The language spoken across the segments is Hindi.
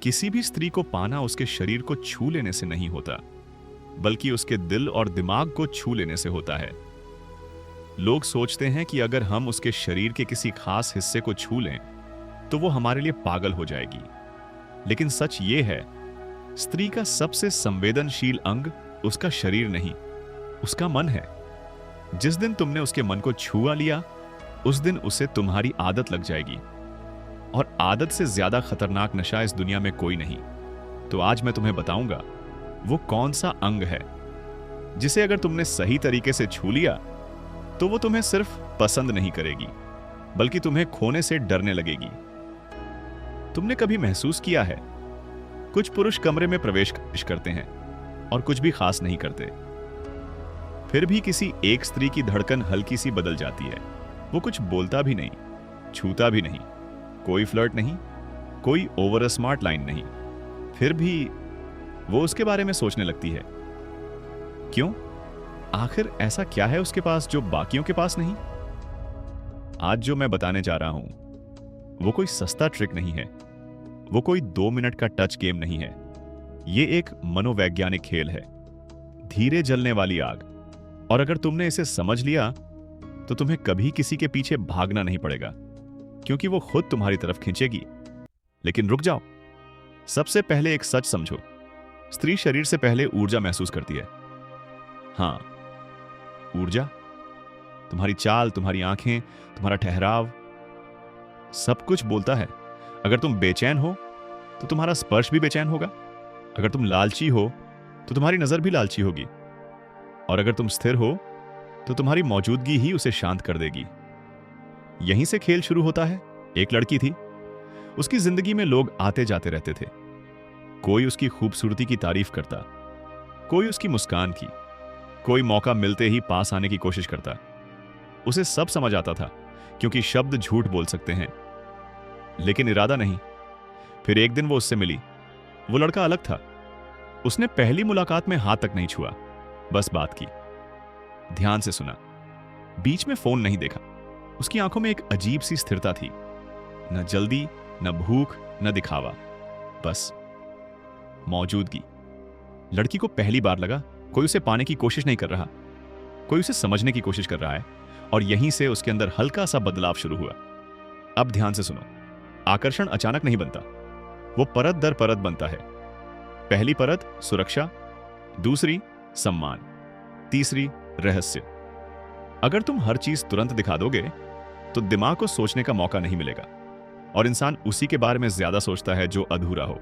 किसी भी स्त्री को पाना उसके शरीर को छू लेने से नहीं होता, बल्कि उसके दिल और दिमाग को छू लेने से होता है। लोग सोचते हैं कि अगर हम उसके शरीर के किसी खास हिस्से को छू लें तो वो हमारे लिए पागल हो जाएगी। लेकिन सच ये है, स्त्री का सबसे संवेदनशील अंग उसका शरीर नहीं, उसका मन है। जिस दिन तुमने उसके मन को छुआ लिया, उस दिन उसे तुम्हारी आदत लग जाएगी। और आदत से ज्यादा खतरनाक नशा इस दुनिया में कोई नहीं। तो आज मैं तुम्हें बताऊंगा वो कौन सा अंग है जिसे अगर तुमने सही तरीके से छू लिया तो वो तुम्हें सिर्फ पसंद नहीं करेगी, बल्कि तुम्हें खोने से डरने लगेगी। तुमने कभी महसूस किया है, कुछ पुरुष कमरे में प्रवेश करते हैं और कुछ भी खास नहीं करते, फिर भी किसी एक स्त्री की धड़कन हल्की सी बदल जाती है। वो कुछ बोलता भी नहीं, छूता भी नहीं, कोई फ्लर्ट नहीं, कोई ओवर स्मार्ट लाइन नहीं, फिर भी वो उसके बारे में सोचने लगती है। क्यों? आखिर ऐसा क्या है उसके पास जो बाकियों के पास नहीं? आज जो मैं बताने जा रहा हूं वो कोई सस्ता ट्रिक नहीं है, वो कोई 2 मिनट का टच गेम नहीं है। ये एक मनोवैज्ञानिक खेल है, धीरे जलने वाली आग। और अगर तुमने इसे समझ लिया तो तुम्हें कभी किसी के पीछे भागना नहीं पड़ेगा, क्योंकि वो खुद तुम्हारी तरफ खींचेगी। लेकिन रुक जाओ, सबसे पहले एक सच समझो, स्त्री शरीर से पहले ऊर्जा महसूस करती है। हां, ऊर्जा। तुम्हारी चाल, तुम्हारी आंखें, तुम्हारा ठहराव, सब कुछ बोलता है। अगर तुम बेचैन हो तो तुम्हारा स्पर्श भी बेचैन होगा। अगर तुम लालची हो तो तुम्हारी नजर भी लालची होगी। और अगर तुम स्थिर हो तो तुम्हारी मौजूदगी ही उसे शांत कर देगी। यहीं से खेल शुरू होता है। एक लड़की थी, उसकी जिंदगी में लोग आते जाते रहते थे। कोई उसकी खूबसूरती की तारीफ करता, कोई उसकी मुस्कान की, कोई मौका मिलते ही पास आने की कोशिश करता। उसे सब समझ आता था, क्योंकि शब्द झूठ बोल सकते हैं लेकिन इरादा नहीं। फिर एक दिन वो उससे मिली। वो लड़का अलग था। उसने पहली मुलाकात में हाथ तक नहीं छुआ, बस बात की, ध्यान से सुना, बीच में फोन नहीं देखा। उसकी आंखों में एक अजीब सी स्थिरता थी, न जल्दी, न भूख, न दिखावा, बस मौजूदगी। लड़की को पहली बार लगा कोई उसे पाने की कोशिश नहीं कर रहा, कोई उसे समझने की कोशिश कर रहा है। और यहीं से उसके अंदर हल्का सा बदलाव शुरू हुआ। अब ध्यान से सुनो, आकर्षण अचानक नहीं बनता, वो परत दर परत बनता है। पहली परत सुरक्षा, दूसरी सम्मान, तीसरी रहस्य। अगर तुम हर चीज तुरंत दिखा दोगे तो दिमाग को सोचने का मौका नहीं मिलेगा, और इंसान उसी के बारे में ज्यादा सोचता है जो अधूरा हो।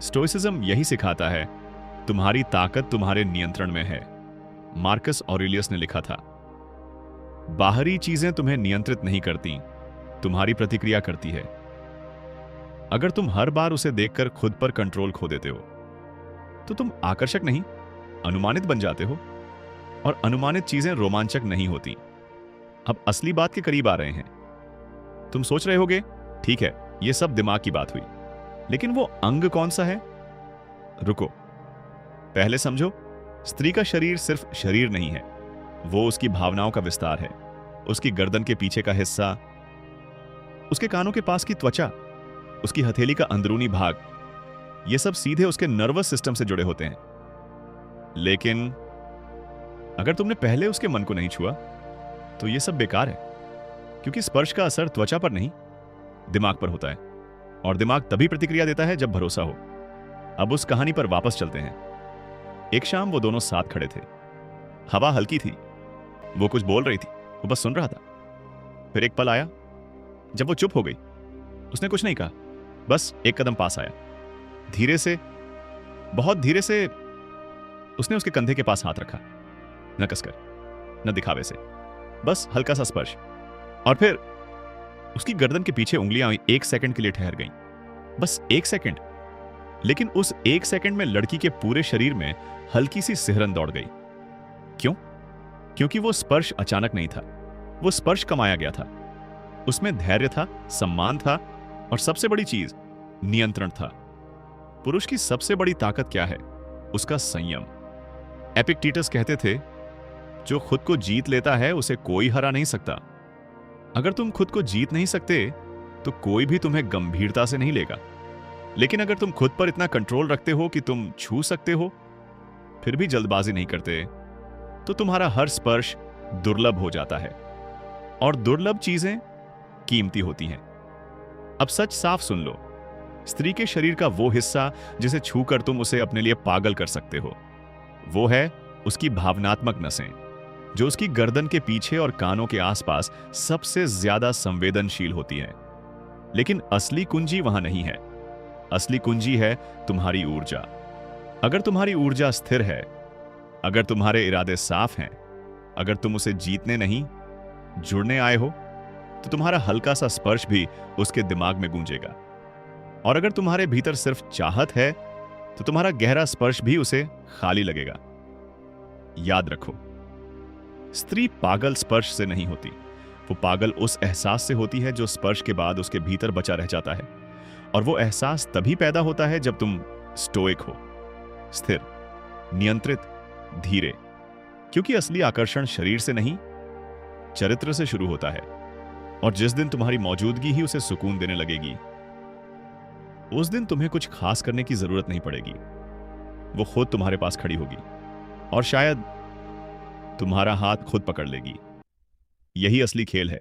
स्टोइसिज्म यही सिखाता है, तुम्हारी ताकत तुम्हारे नियंत्रण में है। मार्कस ऑरेलियस ने लिखा था, बाहरी चीजें तुम्हें नियंत्रित नहीं करती, तुम्हारी प्रतिक्रिया करती है। अगर तुम हर बार उसे देखकर खुद पर कंट्रोल खो देते हो तो तुम आकर्षक नहीं, अनुमानित बन जाते हो। और अनुमानित चीजें रोमांचक नहीं होती। अब असली बात के करीब आ रहे हैं। तुम सोच रहे होगे, ठीक है, यह सब दिमाग की बात हुई, लेकिन वो अंग कौन सा है? रुको, पहले समझो, स्त्री का शरीर सिर्फ शरीर नहीं है, वो उसकी भावनाओं का विस्तार है। उसकी गर्दन के पीछे का हिस्सा, उसके कानों के पास की त्वचा, उसकी हथेली का अंदरूनी भाग, ये सब सीधे उसके नर्वस सिस्टम से जुड़े होते हैं। लेकिन अगर तुमने पहले उसके मन को नहीं छुआ तो यह सब बेकार है, क्योंकि स्पर्श का असर त्वचा पर नहीं, दिमाग पर होता है। और दिमाग तभी प्रतिक्रिया देता है जब भरोसा हो। अब उस कहानी पर वापस चलते हैं। एक शाम वो दोनों साथ खड़े थे। हवा हल्की थी, वो कुछ बोल रही थी, वो बस सुन रहा था। फिर एक पल आया जब वो चुप हो गई। उसने कुछ नहीं कहा, बस एक कदम पास आया। धीरे से, बहुत धीरे से उसने उसके कंधे के पास हाथ रखा, न कसकर, न दिखावे से, बस हल्का सा स्पर्श। और फिर उसकी गर्दन के पीछे उंगलियां 1 सेकंड के लिए ठहर गईं, बस 1 सेकंड। लेकिन उस 1 सेकंड में लड़की के पूरे शरीर में हल्की सी सिहरन दौड़ गई। क्यों? क्योंकि वो स्पर्श अचानक नहीं था, वो स्पर्श कमाया गया था। उसमें धैर्य था, सम्मान था, और सबसे बड़ी चीज, नियंत्रण था। पुरुष की सबसे बड़ी ताकत क्या है? उसका संयम। एपिक्टेटस कहते थे, जो खुद को जीत लेता है उसे कोई हरा नहीं सकता। अगर तुम खुद को जीत नहीं सकते तो कोई भी तुम्हें गंभीरता से नहीं लेगा। लेकिन अगर तुम खुद पर इतना कंट्रोल रखते हो कि तुम छू सकते हो, फिर भी जल्दबाजी नहीं करते, तो तुम्हारा हर स्पर्श दुर्लभ हो जाता है। और दुर्लभ चीजें कीमती होती हैं। अब सच साफ सुन लो, स्त्री के शरीर का वो हिस्सा जिसे छूकर तुम उसे अपने लिए पागल कर सकते हो, वो है उसकी भावनात्मक नसें, जो उसकी गर्दन के पीछे और कानों के आसपास सबसे ज्यादा संवेदनशील होती हैं। लेकिन असली कुंजी वहां नहीं है। असली कुंजी है तुम्हारी ऊर्जा। अगर तुम्हारी ऊर्जा स्थिर है, अगर तुम्हारे इरादे साफ हैं, अगर तुम उसे जीतने नहीं जुड़ने आए हो, तो तुम्हारा हल्का सा स्पर्श भी उसके दिमाग में गूंजेगा। और अगर तुम्हारे भीतर सिर्फ चाहत है, तो तुम्हारा गहरा स्पर्श भी उसे खाली लगेगा। याद रखो, स्त्री पागल स्पर्श से नहीं होती, वो पागल उस एहसास से होती है जो स्पर्श के बाद उसके भीतर बचा रह जाता है। और वो एहसास तभी पैदा होता है जब तुम स्टोइक हो, स्थिर, नियंत्रित, धीरे। क्योंकि असली आकर्षण शरीर से नहीं, चरित्र से शुरू होता है। और जिस दिन तुम्हारी मौजूदगी ही उसे सुकून देने लगेगी, उस दिन तुम्हें कुछ खास करने की जरूरत नहीं पड़ेगी। वो खुद तुम्हारे पास खड़ी होगी और शायद तुम्हारा हाथ खुद पकड़ लेगी। यही असली खेल है।